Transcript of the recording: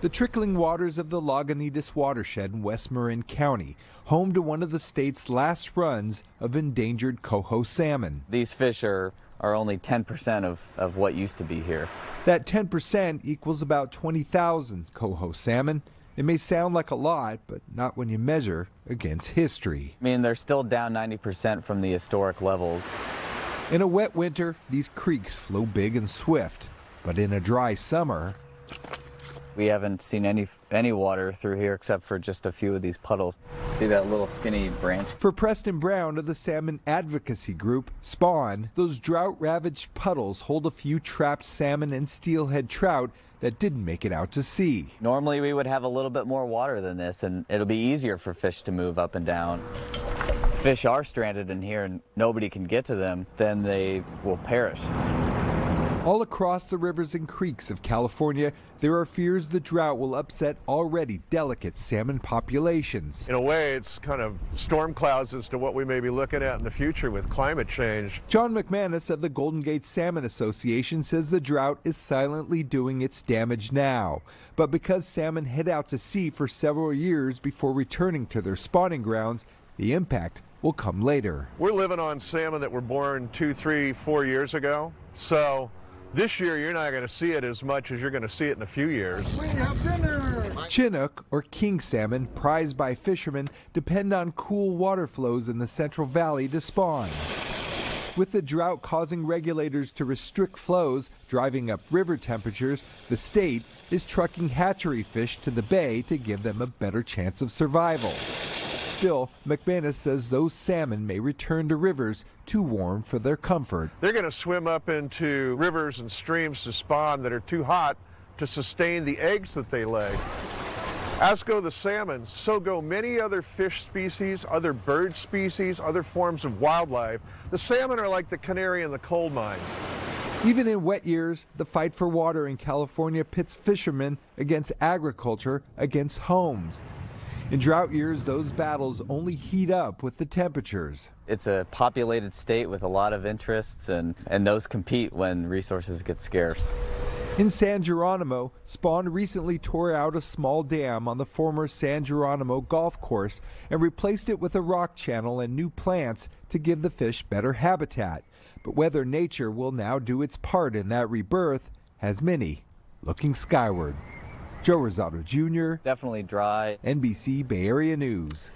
The trickling waters of the Lagunitas watershed in West Marin County, home to one of the state's last runs of endangered coho salmon. These fish are only 10% of what used to be here. That 10% equals about 20,000 coho salmon. It may sound like a lot, but not when you measure against history. I mean, they're still down 90% from the historic levels. In a wet winter, these creeks flow big and swift, but in a dry summer, we haven't seen any water through here except for just a few of these puddles. See that little skinny branch? For Preston Brown of the salmon advocacy group, Spawn, those drought-ravaged puddles hold a few trapped salmon and steelhead trout that didn't make it out to sea. Normally we would have a little bit more water than this, and it'll be easier for fish to move up and down. Fish are stranded in here and nobody can get to them, then they will perish. All across the rivers and creeks of California, there are fears the drought will upset already delicate salmon populations. In a way, it's kind of storm clouds as to what we may be looking at in the future with climate change. John McManus of the Golden Gate Salmon Association says the drought is silently doing its damage now. But because salmon head out to sea for several years before returning to their spawning grounds, the impact will come later. We're living on salmon that were born 2, 3, 4 years ago. So this year, you're not going to see it as much as you're going to see it in a few years. We have dinner! Chinook, or king salmon, prized by fishermen, depend on cool water flows in the Central Valley to spawn. With the drought causing regulators to restrict flows, driving up river temperatures, the state is trucking hatchery fish to the bay to give them a better chance of survival. Still, McManus says those salmon may return to rivers too warm for their comfort. They're going to swim up into rivers and streams to spawn that are too hot to sustain the eggs that they lay. As go the salmon, so go many other fish species, other bird species, other forms of wildlife. The salmon are like the canary in the coal mine. Even in wet years, the fight for water in California pits fishermen against agriculture, against homes. In drought years, those battles only heat up with the temperatures. It's a populated state with a lot of interests, and those compete when resources get scarce. In San Geronimo, Spawn recently tore out a small dam on the former San Geronimo golf course and replaced it with a rock channel and new plants to give the fish better habitat. But whether nature will now do its part in that rebirth has many looking skyward. Joe Rosato Jr. Definitely dry. NBC Bay Area News.